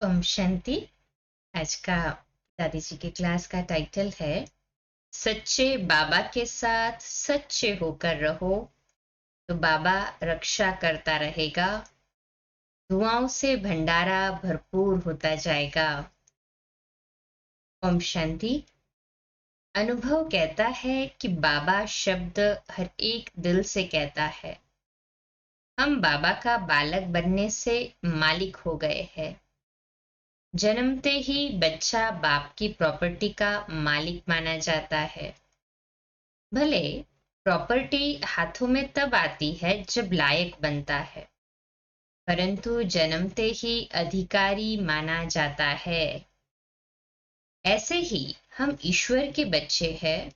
ओम शांति। आज का दादी जी की क्लास का टाइटल है सच्चे बाबा के साथ सच्चे होकर रहो तो बाबा रक्षा करता रहेगा। दुआओं से भंडारा भरपूर होता जाएगा। ओम शांति। अनुभव कहता है कि बाबा शब्द हर एक दिल से कहता है। हम बाबा का बालक बनने से मालिक हो गए हैं। जन्मते ही बच्चा बाप की प्रॉपर्टी का मालिक माना जाता है। भले प्रॉपर्टी हाथों में तब आती है जब लायक बनता है, परंतु जन्मते ही अधिकारी माना जाता है। ऐसे ही हम ईश्वर के बच्चे हैं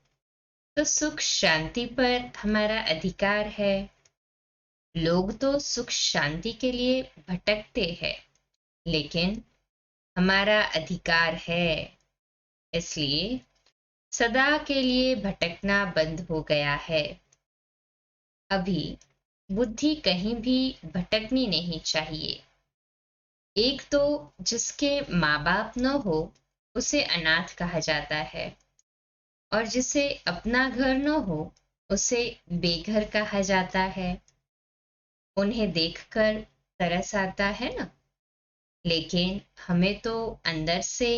तो सुख शांति पर हमारा अधिकार है। लोग तो सुख शांति के लिए भटकते हैं, लेकिन हमारा अधिकार है, इसलिए सदा के लिए भटकना बंद हो गया है। अभी बुद्धि कहीं भी भटकनी नहीं चाहिए। एक तो जिसके माँ बाप न हो उसे अनाथ कहा जाता है, और जिसे अपना घर न हो उसे बेघर कहा जाता है। उन्हें देखकर तरस आता है ना, लेकिन हमें तो अंदर से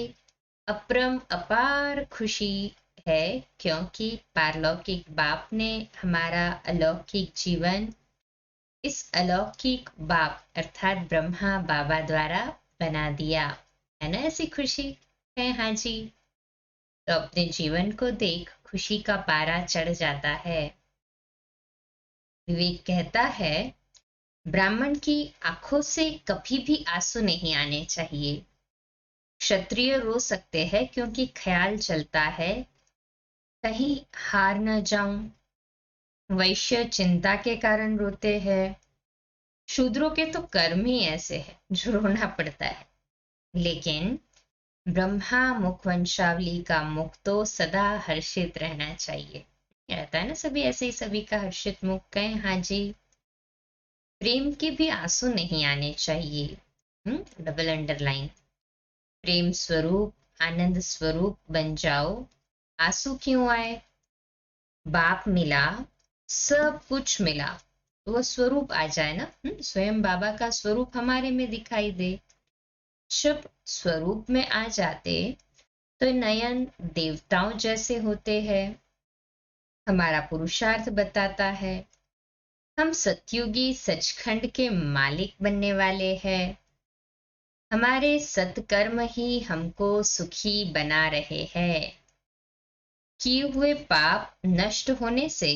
अपरम अपार खुशी है, क्योंकि पारलौकिक बाप ने हमारा अलौकिक जीवन इस अलौकिक बाप अर्थात ब्रह्मा बाबा द्वारा बना दिया है ना। ऐसी खुशी है। हाँ जी। तो अपने जीवन को देख खुशी का पारा चढ़ जाता है। विवेक कहता है ब्राह्मण की आंखों से कभी भी आंसू नहीं आने चाहिए। क्षत्रिय रो सकते हैं क्योंकि ख्याल चलता है कहीं हार न जाऊं। वैश्य चिंता के कारण रोते हैं। शूद्रों के तो कर्म ही ऐसे हैं जो रोना पड़ता है। लेकिन ब्रह्मा मुख वंशावली का मुख तो सदा हर्षित रहना चाहिए। रहता है ना, सभी ऐसे ही, सभी का हर्षित मुख कहें। हाँ जी। प्रेम के भी आंसू नहीं आने चाहिए। Double underline. प्रेम स्वरूप आनंद स्वरूप बन जाओ। आंसू क्यों आए? बाप मिला, सब कुछ मिला, तो वह स्वरूप आ जाए ना। स्वयं बाबा का स्वरूप हमारे में दिखाई दे। जब स्वरूप में आ जाते तो नयन देवताओं जैसे होते हैं। हमारा पुरुषार्थ बताता है हम सतयुगी सचखंड के मालिक बनने वाले हैं। हमारे सत्कर्म ही हमको सुखी बना रहे हैं। किए हुए पाप नष्ट होने से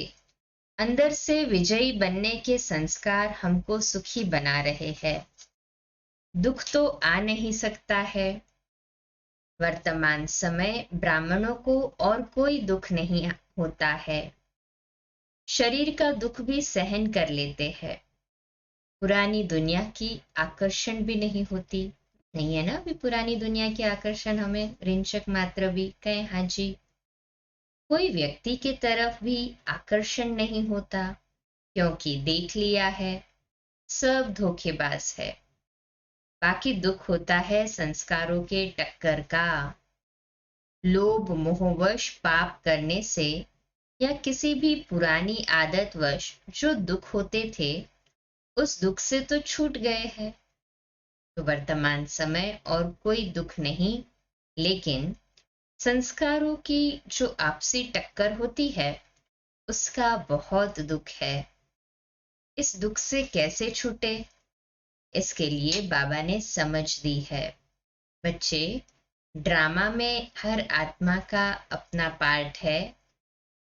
अंदर से विजयी बनने के संस्कार हमको सुखी बना रहे हैं। दुख तो आ नहीं सकता है। वर्तमान समय ब्राह्मणों को और कोई दुख नहीं होता है। शरीर का दुख भी सहन कर लेते हैं। पुरानी दुनिया की आकर्षण भी नहीं होती। नहीं है ना अभी पुरानी दुनिया की आकर्षण हमें रिंचक मात्र भी कहें। हाँ जी। कोई व्यक्ति की तरफ भी आकर्षण नहीं होता, क्योंकि देख लिया है सब धोखेबाज है। बाकी दुख होता है संस्कारों के टक्कर का। लोभ मोहवश पाप करने से या किसी भी पुरानी आदतवश जो दुख होते थे उस दुख से तो छूट गए हैं। तो वर्तमान समय और कोई दुख नहीं, लेकिन संस्कारों की जो आपसी टक्कर होती है उसका बहुत दुख है। इस दुख से कैसे छूटे, इसके लिए बाबा ने समझ दी है। बच्चे, ड्रामा में हर आत्मा का अपना पार्ट है।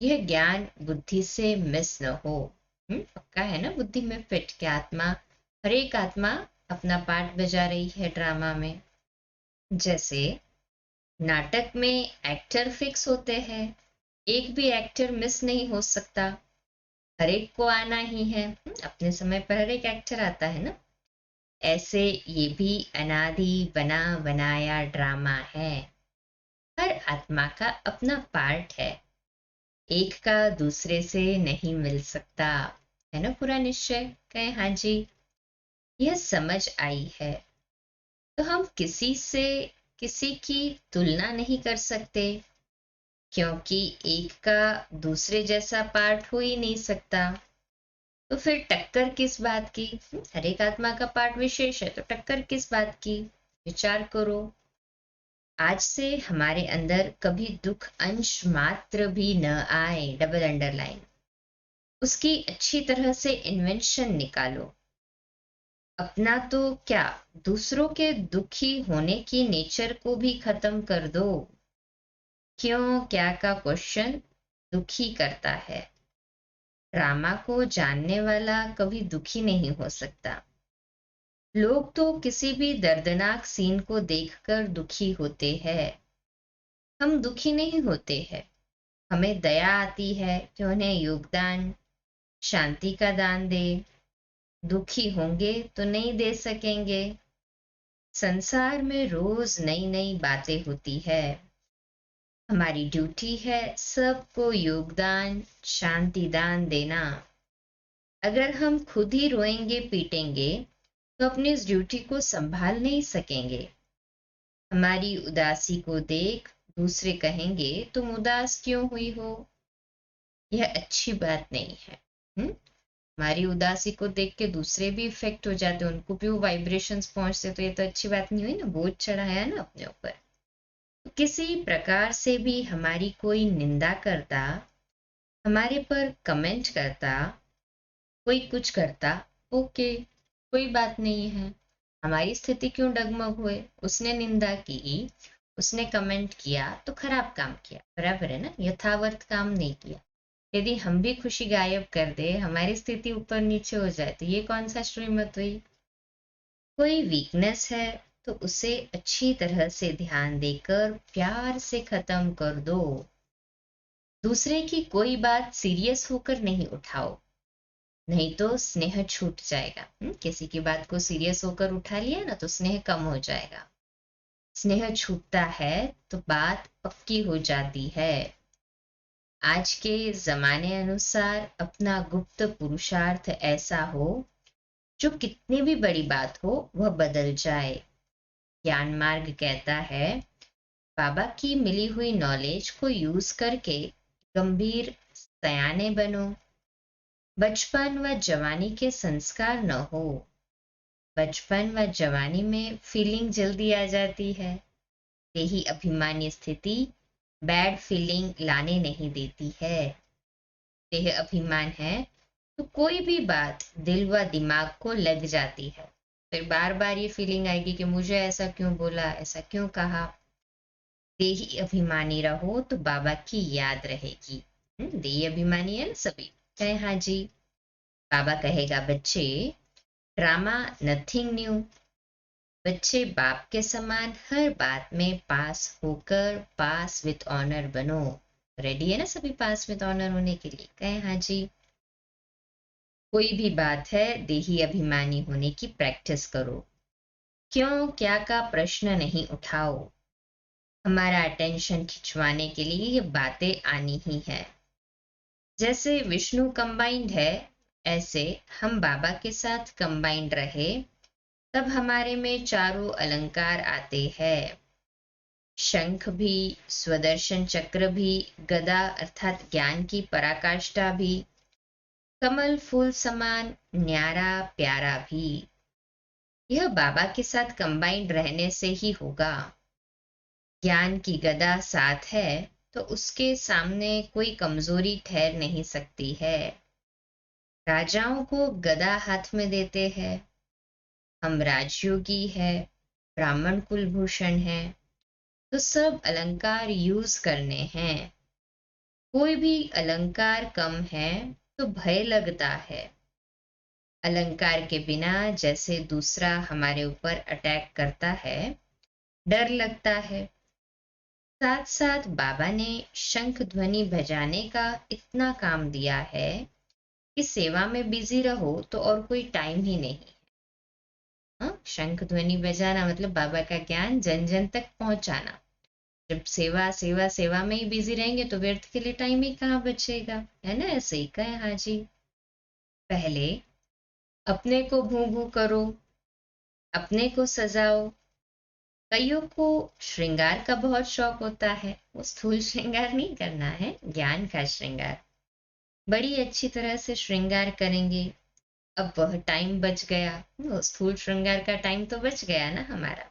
यह ज्ञान बुद्धि से मिस न हो। पक्का है ना बुद्धि में फिट के आत्मा, हर एक आत्मा अपना पार्ट बजा रही है ड्रामा में। जैसे नाटक में एक्टर फिक्स होते हैं, एक भी एक्टर मिस नहीं हो सकता, हर एक को आना ही है। अपने समय पर हर एक एक्टर आता है ना। ऐसे ये भी अनादि बना बनाया ड्रामा है। हर आत्मा का अपना पार्ट है, एक का दूसरे से नहीं मिल सकता है ना। पूरा निश्चय कहें। हाँ जी। यह समझ आई है। तो हम किसी की तुलना नहीं कर सकते, क्योंकि एक का दूसरे जैसा पार्ट हो ही नहीं सकता। तो फिर टक्कर किस बात की? हर एक आत्मा का पार्ट विशेष है, तो टक्कर किस बात की? विचार करो। आज से हमारे अंदर कभी दुख अंश मात्र भी न आए, डबल अंडरलाइन, उसकी अच्छी तरह से इन्वेंशन निकालो। अपना तो क्या, दूसरों के दुखी होने की नेचर को भी खत्म कर दो। क्यों क्या का क्वेश्चन दुखी करता है। ड्रामा को जानने वाला कभी दुखी नहीं हो सकता। लोग तो किसी भी दर्दनाक सीन को देखकर दुखी होते हैं। हम दुखी नहीं होते हैं, हमें दया आती है कि उन्हें योगदान, शांति का दान दे। दुखी होंगे तो नहीं दे सकेंगे। संसार में रोज नई नई बातें होती है। हमारी ड्यूटी है सबको योगदान, शांति दान देना। अगर हम खुद ही रोएंगे पीटेंगे तो अपनी इस ड्यूटी को संभाल नहीं सकेंगे। हमारी उदासी को देख दूसरे कहेंगे तुम उदास क्यों हुई हो। यह अच्छी बात नहीं है। हमारी उदासी को देख के दूसरे भी इफेक्ट हो जाते, उनको भी वो वाइब्रेशंस पहुंचते, तो ये तो अच्छी बात नहीं हुई ना, बोझ चढ़ाया ना अपने ऊपर। तो किसी प्रकार से भी हमारी कोई निंदा करता, हमारे पर कमेंट करता, कोई कुछ करता, ओके, कोई बात नहीं है। हमारी स्थिति क्यों डगमग हुए? उसने निंदा की, उसने कमेंट किया तो खराब काम किया, बराबर है ना, यथावत काम नहीं किया। यदि हम भी खुशी गायब कर दे, हमारी स्थिति ऊपर नीचे हो जाए, तो ये कौन सा श्रीमत हुई? कोई वीकनेस है तो उसे अच्छी तरह से ध्यान देकर प्यार से खत्म कर दो। दूसरे की कोई बात सीरियस होकर नहीं उठाओ, नहीं तो स्नेह छूट जाएगा। किसी की बात को सीरियस होकर उठा लिया ना तो स्नेह कम हो जाएगा। स्नेह छूटता है तो बात पक्की हो जाती है। आज के जमाने अनुसार अपना गुप्त पुरुषार्थ ऐसा हो जो कितनी भी बड़ी बात हो वह बदल जाए। ज्ञान मार्ग कहता है बाबा की मिली हुई नॉलेज को यूज करके गंभीर सयाने बनो। बचपन व जवानी के संस्कार न हो। बचपन व जवानी में फीलिंग जल्दी आ जाती है। यही अभिमानी स्थिति बैड फीलिंग लाने नहीं देती है। देह अभिमान है तो कोई भी बात दिल व दिमाग को लग जाती है। फिर बार बार ये फीलिंग आएगी कि मुझे ऐसा क्यों बोला, ऐसा क्यों कहा। देही अभिमानी रहो तो बाबा की याद रहेगी। देही अभिमानी है ना सभी, कहे हाँ जी। बाबा कहेगा बच्चे ड्रामा नथिंग न्यू। बच्चे बाप के समान हर बात में पास होकर पास विद ऑनर बनो। रेडी है ना सभी पास विद ऑनर होने के लिए, कहे हाँ जी। कोई भी बात है देही अभिमानी होने की प्रैक्टिस करो। क्यों क्या का प्रश्न नहीं उठाओ। हमारा अटेंशन खिंचवाने के लिए ये बातें आनी ही है। जैसे विष्णु कंबाइंड है, ऐसे हम बाबा के साथ कंबाइंड रहे तब हमारे में चारों अलंकार आते हैं। शंख भी, स्वदर्शन चक्र भी, गदा अर्थात ज्ञान की पराकाष्ठा भी, कमल फूल समान न्यारा प्यारा भी। यह बाबा के साथ कंबाइंड रहने से ही होगा। ज्ञान की गदा साथ है तो उसके सामने कोई कमजोरी ठहर नहीं सकती है। राजाओं को गदा हाथ में देते हैं। हम राजयोगी है, ब्राह्मण कुलभूषण है, तो सब अलंकार यूज करने हैं। कोई भी अलंकार कम है तो भय लगता है। अलंकार के बिना जैसे दूसरा हमारे ऊपर अटैक करता है, डर लगता है। साथ साथ बाबा ने शंख ध्वनि बजाने का इतना काम दिया है कि सेवा में बिजी रहो तो और कोई टाइम ही नहीं। शंख ध्वनि बजाना मतलब बाबा का ज्ञान जन जन तक पहुंचाना। जब सेवा सेवा सेवा में ही बिजी रहेंगे तो व्यर्थ के लिए टाइम ही कहाँ बचेगा, है ना। ऐसे ही कहे हाँ जी। पहले अपने को भू भू करो, अपने को सजाओ, कईयों को श्रृंगार का बहुत शौक होता है, वो स्थूल श्रृंगार नहीं करना है, ज्ञान का श्रृंगार। बड़ी अच्छी तरह से श्रृंगार करेंगे। अब वह टाइम बच गया, वो स्थूल श्रृंगार का टाइम तो बच गया ना हमारा।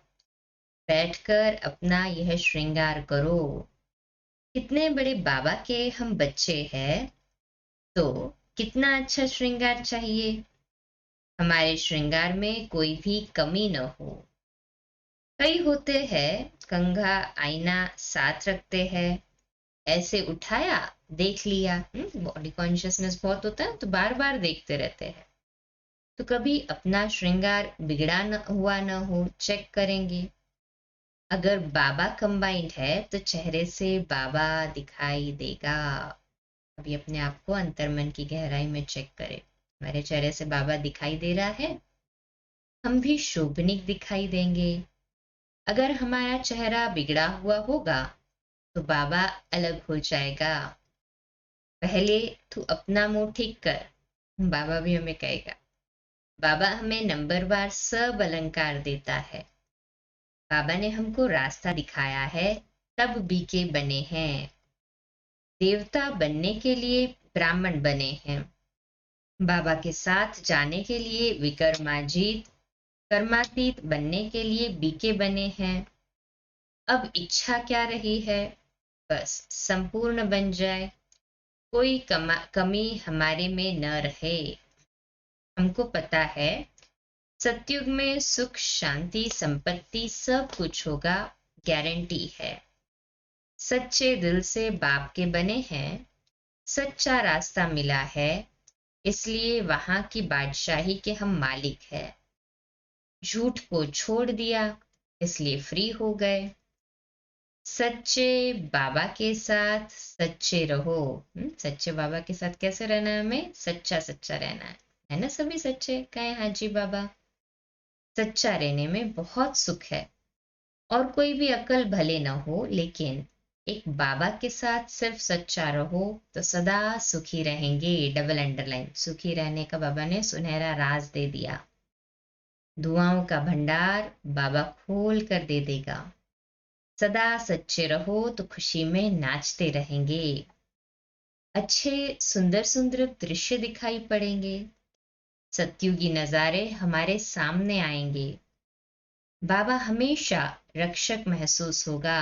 बैठकर अपना यह श्रृंगार करो। कितने बड़े बाबा के हम बच्चे हैं, तो कितना अच्छा श्रृंगार चाहिए। हमारे श्रृंगार में कोई भी कमी न हो। कई होते हैं कंघा आईना साथ रखते हैं, ऐसे उठाया देख लिया। बॉडी कॉन्शियसनेस बहुत होता है तो बार बार देखते रहते हैं, तो कभी अपना श्रृंगार बिगड़ा न हुआ न हो चेक करेंगे। अगर बाबा कंबाइंड है तो चेहरे से बाबा दिखाई देगा। अभी अपने आप को अंतर्मन की गहराई में चेक करें। हमारे चेहरे से बाबा दिखाई दे रहा है, हम भी शोभनिक दिखाई देंगे। अगर हमारा चेहरा बिगड़ा हुआ होगा तो बाबा अलग हो जाएगा। पहले तू अपना मुंह ठीक कर, बाबा भी हमें कहेगा। बाबा हमें नंबरवार सब अलंकार देता है। बाबा ने हमको रास्ता दिखाया है, तब बीके बने हैं। देवता बनने के लिए ब्राह्मण बने हैं। बाबा के साथ जाने के लिए विकर्माजीत कर्मातीत बनने के लिए बीके बने हैं। अब इच्छा क्या रही है, बस संपूर्ण बन जाए, कोई कमी हमारे में न रहे। हमको पता है सतयुग में सुख शांति संपत्ति सब कुछ होगा, गारंटी है। सच्चे दिल से बाप के बने हैं, सच्चा रास्ता मिला है, इसलिए वहां की बादशाही के हम मालिक है। झूठ को छोड़ दिया, इसलिए फ्री हो गए। सच्चे बाबा के साथ सच्चे रहो। सच्चे बाबा के साथ कैसे रहना है, हमें सच्चा सच्चा रहना है ना। सभी सच्चे कहे हाँ जी बाबा। सच्चा रहने में बहुत सुख है, और कोई भी अकल भले ना हो, लेकिन एक बाबा के साथ सिर्फ सच्चा रहो तो सदा सुखी रहेंगे। डबल अंडरलाइन, सुखी रहने का बाबा ने सुनहरा राज दे दिया। दुआओं का भंडार बाबा खोल कर दे देगा। सदा सच्चे रहो तो खुशी में नाचते रहेंगे। अच्छे सुंदर सुंदर दृश्य दिखाई पड़ेंगे। सत्युगी नजारे हमारे सामने आएंगे। बाबा हमेशा रक्षक महसूस होगा।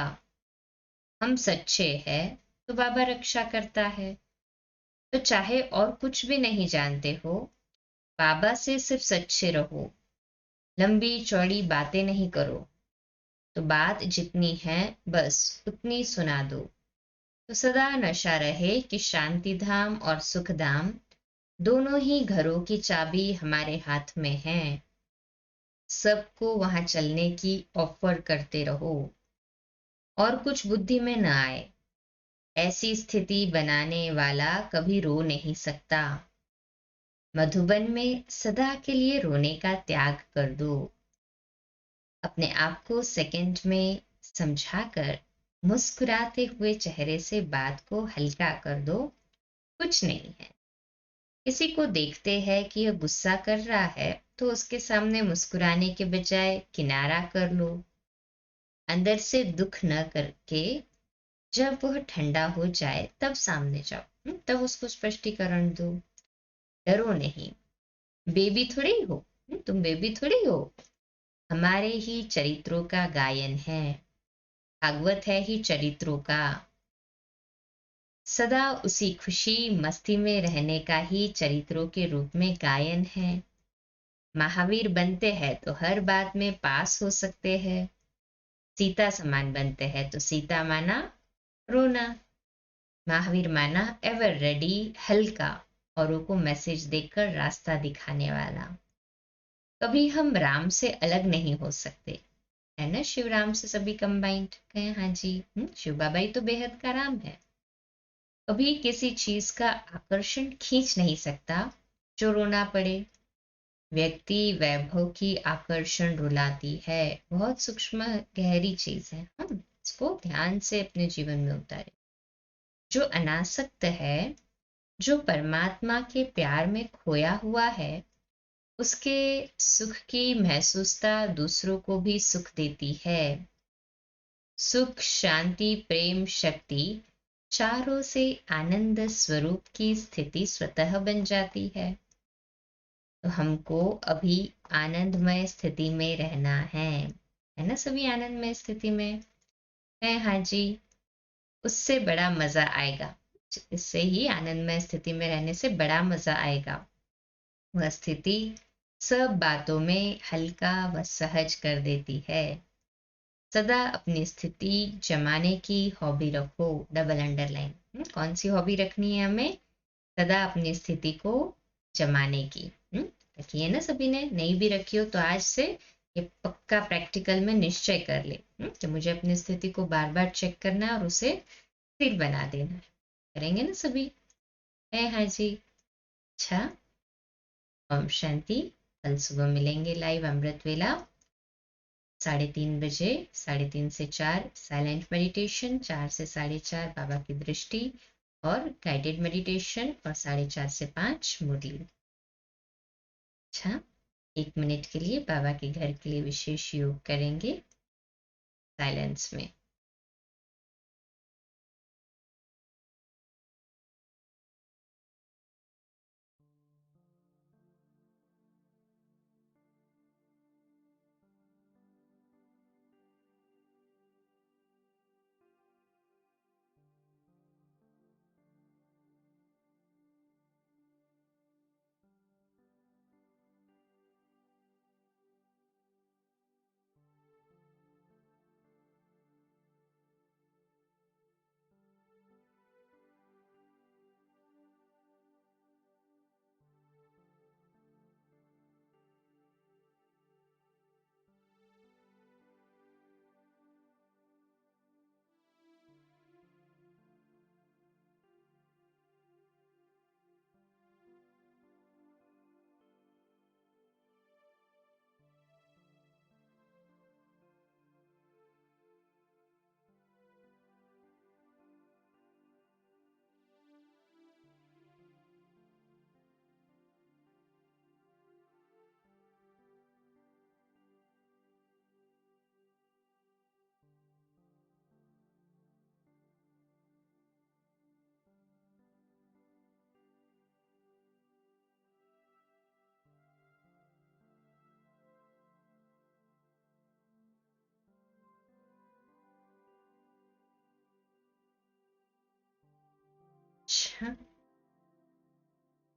हम सच्चे हैं तो बाबा रक्षा करता है। तो चाहे और कुछ भी नहीं जानते हो, बाबा से सिर्फ सच्चे रहो। लंबी चौड़ी बातें नहीं करो, तो बात जितनी है बस उतनी सुना दो। तो सदा नशा रहे कि शांति धाम और सुख धाम दोनों ही घरों की चाबी हमारे हाथ में है। सबको वहां चलने की ऑफर करते रहो, और कुछ बुद्धि में न आए। ऐसी स्थिति बनाने वाला कभी रो नहीं सकता। मधुबन में सदा के लिए रोने का त्याग कर दो। अपने आप को सेकंड में समझाकर मुस्कुराते हुए चेहरे से बात को हल्का कर दो। कुछ नहीं है। किसी को देखते हैं कि यह गुस्सा कर रहा है, तो उसके सामने मुस्कुराने के बजाय किनारा कर लो। अंदर से दुख न करके जब वह ठंडा हो जाए तब सामने जाओ, तब उसको स्पष्टीकरण दो। डरो नहीं, बेबी थोड़ी हो। तुम बेबी थोड़ी हो। हमारे ही चरित्रों का गायन है। भागवत है ही चरित्रों का। सदा उसी खुशी मस्ती में रहने का ही चरित्रों के रूप में गायन है। महावीर बनते हैं तो हर बात में पास हो सकते हैं। सीता समान बनते हैं तो सीता माना रोना, महावीर माना एवर रेडी हल्का, औरों को मैसेज देकर रास्ता दिखाने वाला। कभी हम राम से अलग नहीं हो सकते, है ना। शिव राम से सभी कंबाइंड कहे हाँ जी। शिव बाबा ही तो बेहद का राम है। कभी किसी चीज का आकर्षण खींच नहीं सकता जो रोना पड़े। व्यक्ति वैभव की आकर्षण रुलाती है। बहुत सूक्ष्म गहरी चीज है, हम इसको ध्यान से अपने जीवन में उतारे। जो अनासक्त है, जो परमात्मा के प्यार में खोया हुआ है, उसके सुख की महसूसता दूसरों को भी सुख देती है। सुख, शांति, प्रेम, शक्ति, चारों से आनंद स्वरूप की स्थिति स्वतः बन जाती है। तो हमको अभी आनंदमय स्थिति में रहना है ना सभी? आनंदमय स्थिति में है, हाँ जी। उससे बड़ा मजा आएगा, इससे ही आनंदमय स्थिति में रहने से बड़ा मजा आएगा। वह स्थिति सब बातों में हल्का व सहज कर देती है। सदा अपनी स्थिति जमाने की हॉबी रखो, डबल अंडरलाइन। कौन सी हॉबी रखनी है हमें? सदा अपनी स्थिति को जमाने की। रखी है ना सभी ने? नहीं भी रखी हो तो आज से ये पक्का प्रैक्टिकल में निश्चय कर ले कि मुझे अपनी स्थिति को बार बार चेक करना है और उसे स्थिर बना देना है। करेंगे ना सभी? है, हाँ जी। अच्छा, ओम शांति। कल सुबह मिलेंगे लाइव अमृत वेला 3:30 बजे। 3:30 से 4 साइलेंट मेडिटेशन, 4 से 4:30 बाबा की दृष्टि और गाइडेड मेडिटेशन, और 4:30 से 5 मुरली। अच्छा, 1 मिनट के लिए बाबा के घर के लिए विशेष योग करेंगे साइलेंस में। अच्छा,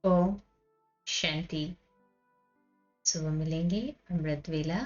ओम शांति। सुबह मिलेंगे अमृत वेला